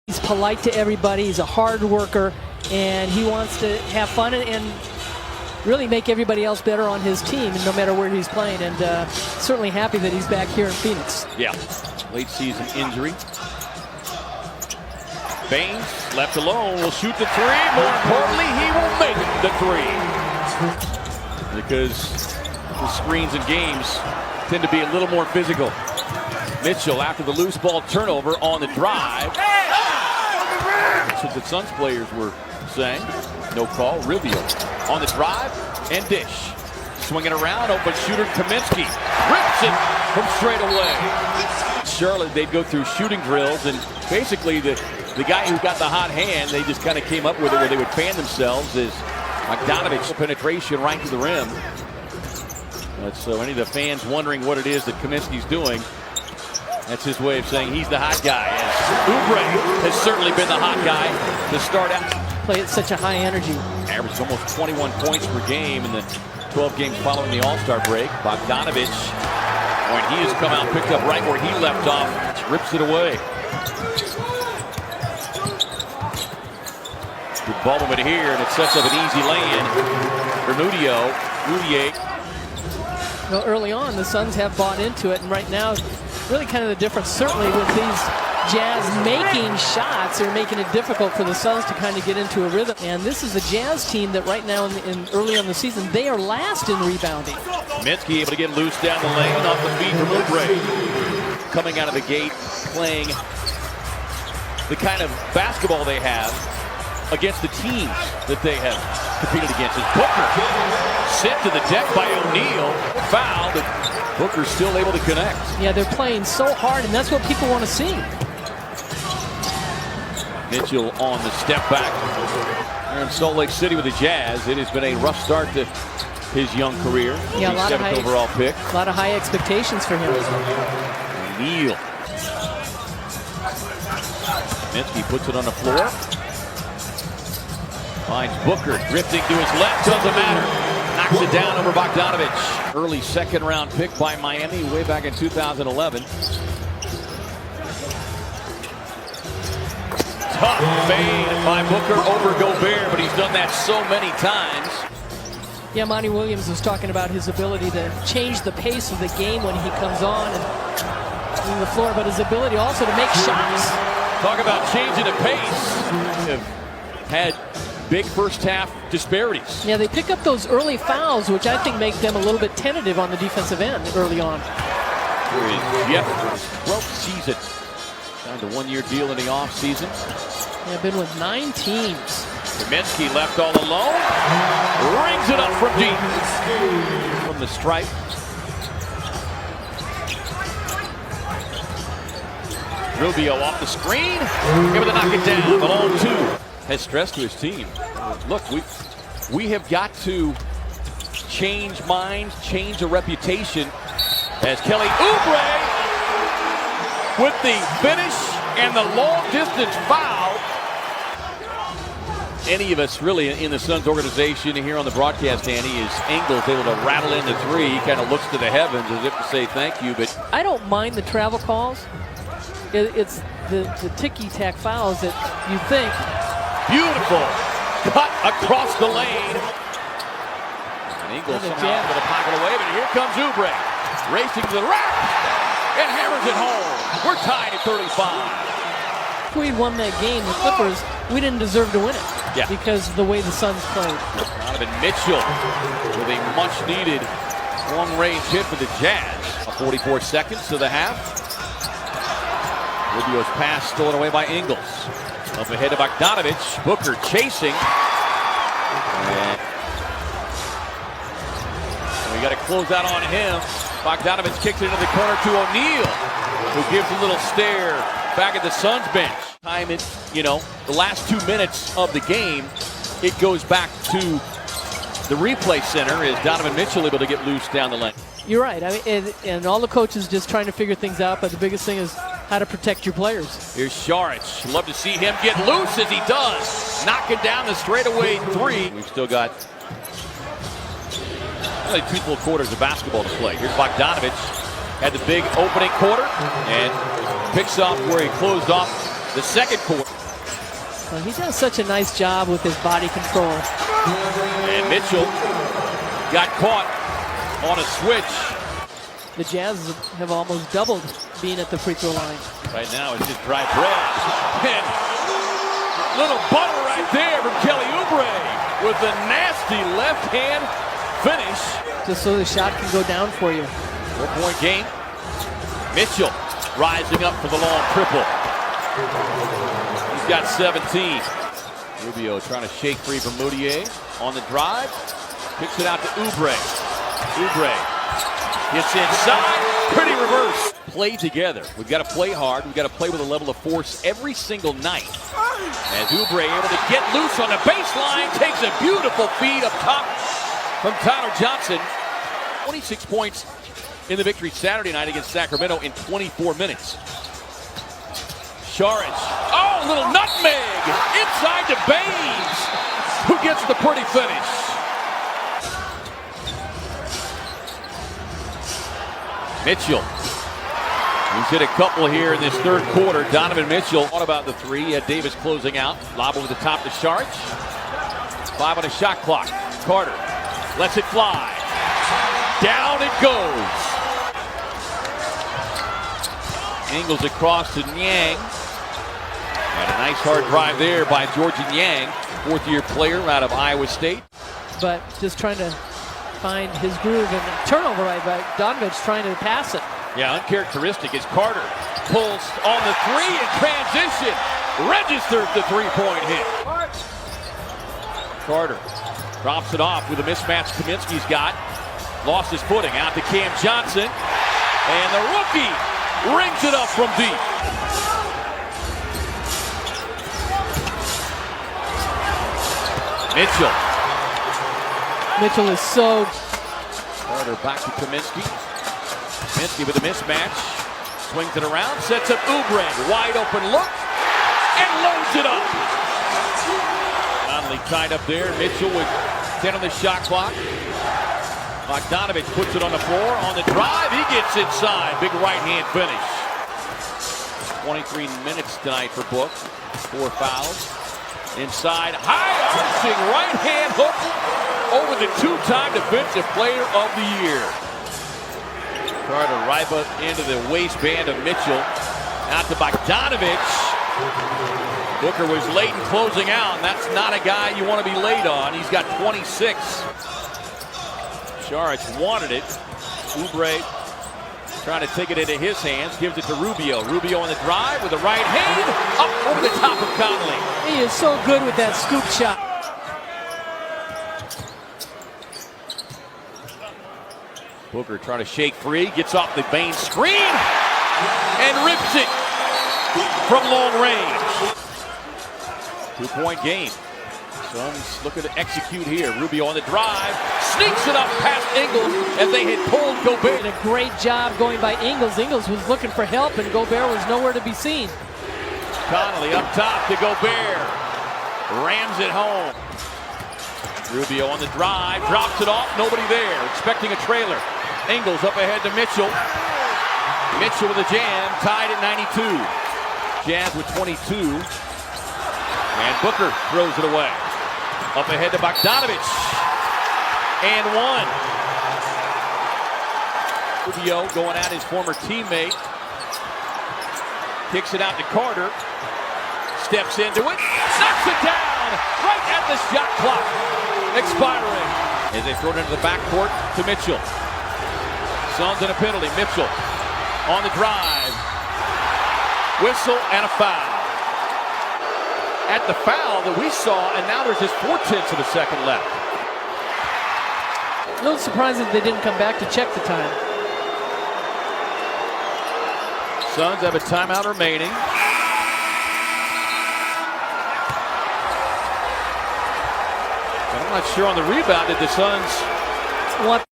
He's polite to everybody. He's a hard worker, and he wants to have fun and really make everybody else better on his team, no matter where he's playing. And certainly happy that he's back here in Phoenix. Yeah, late season injury. Baines, left alone, will shoot the three. More importantly, he will make the three. Because the screens and games tend to be a little more physical. Mitchell, after the loose ball turnover on the drive. That's what the Suns players were saying. No call. Rubio on the drive and dish. Swinging around, open shooter Kaminsky. Rips it from straight away. Charlotte, they'd go through shooting drills, and basically the guy who got the hot hand, they just kind of came up with it where they would fan themselves as Bogdanovich penetration right to the rim. So any of the fans wondering what it is that Kaminsky's doing, that's his way of saying he's the hot guy. As Oubre has certainly been the hot guy to start out. Play at such a high energy. Averaged almost 21 points per game in the 12 games following the All-Star break. Bogdanovich, when he has come out, picked up right where he left off, rips it away. Good ball movement here, and it sets up an easy lane for Mudiay. Well, early on, the Suns have bought into it, and right now, really kind of the difference, certainly with these Jazz making shots, they're making it difficult for the Suns to kind of get into a rhythm. And this is a Jazz team that right now, early on the season, they are last in rebounding. Kaminsky able to get loose down the lane off the feet from Oubre. Coming out of the gate, playing the kind of basketball they have against the teams that they have competed against. Is Booker sent to the deck by O'Neal. Foul, but Booker's still able to connect. Yeah, they're playing so hard, and that's what people want to see. Mitchell on the step back. Here in Salt Lake City with the Jazz. It has been a rough start to his young career. Yeah, a lot of high overall pick. A lot of high expectations for him. O'Neal. Kaminsky puts it on the floor. Finds Booker drifting to his left, doesn't matter. Knocks it down over Bogdanovich. Early second round pick by Miami way back in 2011. Tough fade by Booker over Gobert, but he's done that so many times. Yeah, Monty Williams was talking about his ability to change the pace of the game when he comes on and the floor, but his ability also to make shots. Talk about changing the pace. Have had big first half disparities. Yeah, they pick up those early fouls, which I think make them a little bit tentative on the defensive end early on. Here is Jeffers, 12th season. Signed a one-year deal in the offseason. Yeah, been with 9 teams. Kaminsky left all alone. Rings it up from deep. From the stripe. Rubio off the screen. Able to knock it down. Malone 2. Has stressed to his team. Look, we have got to change minds, change a reputation. As Kelly Oubre with the finish and the long distance foul. Any of us really in the Suns organization here on the broadcast, Andy, is Ingles able to rattle in the three. He kind of looks to the heavens as if to say thank you. But I don't mind the travel calls. It's the ticky-tack fouls that you think. Beautiful cut across the lane. And Ingles somehow able to pocket away, but here comes Oubre. Racing to the rack and hammers it home. We're tied at 35. If we won that game, the Clippers, we didn't deserve to win it. Yeah. Because of the way the Suns played. Donovan Mitchell with a much-needed long-range hit for the Jazz. 44 seconds to the half. Rubio's pass stolen away by Ingles. Up ahead to Bogdanovich. Booker chasing. And we got to close out on him. Bogdanovich kicks it into the corner to O'Neal, who gives a little stare back at the Suns bench. Time it, the last 2 minutes of the game, it goes back to the replay center. Is Donovan Mitchell able to get loose down the lane? You're right. I mean, and all the coaches just trying to figure things out, but the biggest thing is how to protect your players. Here's Saric. Love to see him get loose as he does. Knocking down the straightaway three. We've still got only 2 full quarters of basketball to play. Here's Bogdanovich. Had the big opening quarter and picks off where he closed off the second quarter. Well, he does such a nice job with his body control. And Mitchell got caught on a switch. The Jazz have almost doubled being at the free throw line. Right now it's just dry bread. And little butter right there from Kelly Oubre with the nasty left hand finish. Just so the shot can go down for you. 4-point game. Mitchell rising up for the long triple. He's got 17. Rubio trying to shake free from Moutier on the drive. Kicks it out to Oubre. Oubre gets inside. Pretty reverse. Play together. We've got to play hard. We've got to play with a level of force every single night. As Oubre able to get loose on the baseline. Takes a beautiful feed up top from Tyler Johnson. 26 points in the victory Saturday night against Sacramento in 24 minutes. Saric. Oh, little nutmeg inside to Baines, who gets the pretty finish. Mitchell. He's hit a couple here in this third quarter. Donovan Mitchell. What about the three? He had Davis closing out. Lob over the top to Saric. 5 on the shot clock. Carter lets it fly. Down it goes. Ingles across to Niang. And a nice hard drive there by Georges Niang, fourth-year player out of Iowa State. But just trying to find his groove, and turnover right by Donovic trying to pass it. Yeah, uncharacteristic as Carter pulls on the three in transition. Registers the three-point hit. Carter drops it off with a mismatch Kaminsky's got. Lost his footing out to Cam Johnson. And the rookie rings it up from deep. Mitchell. Mitchell is so... Carter back to Kaminsky. Kaminsky with a mismatch. Swings it around, sets up Oubre. Wide open look. And loads it up. Conley tied up there. Mitchell with 10 on the shot clock. Bogdanovic puts it on the floor. On the drive, he gets inside. Big right-hand finish. 23 minutes tonight for Book. 4 fouls. Inside, high arching right-hand hook over the two-time defensive player of the year. Carter right up into the waistband of Mitchell. Out to Bogdanovic. Booker was late in closing out, and that's not a guy you want to be late on. He's got 26. Saric wanted it. Oubre trying to take it into his hands. Gives it to Rubio. Rubio on the drive with the right hand. Up over the top of Conley. He is so good with that scoop shot. Booker trying to shake free. Gets off the Baines screen. And rips it from long range. 2-point game. Suns looking to execute here. Rubio on the drive. Sneaks it up past Ingles as they had pulled Gobert. And a great job going by Ingles. Ingles was looking for help, and Gobert was nowhere to be seen. Conley up top to Gobert. Rams it home. Rubio on the drive. Drops it off. Nobody there. Expecting a trailer. Ingles up ahead to Mitchell. Mitchell with a jam. Tied at 92. Jazz with 22. And Booker throws it away. Up ahead to Bogdanovic. And one. Rubio going at his former teammate. Kicks it out to Carter. Steps into it. Knocks it down. Right at the shot clock. Expiring. As they throw it into the backcourt to Mitchell. Suns in a penalty. Mitchell on the drive. Whistle and a foul. At the foul that we saw, and now there's just 4/10 of a second left. A little surprised that they didn't come back to check the time. Suns have a timeout remaining. And I'm not sure on the rebound did the Suns Want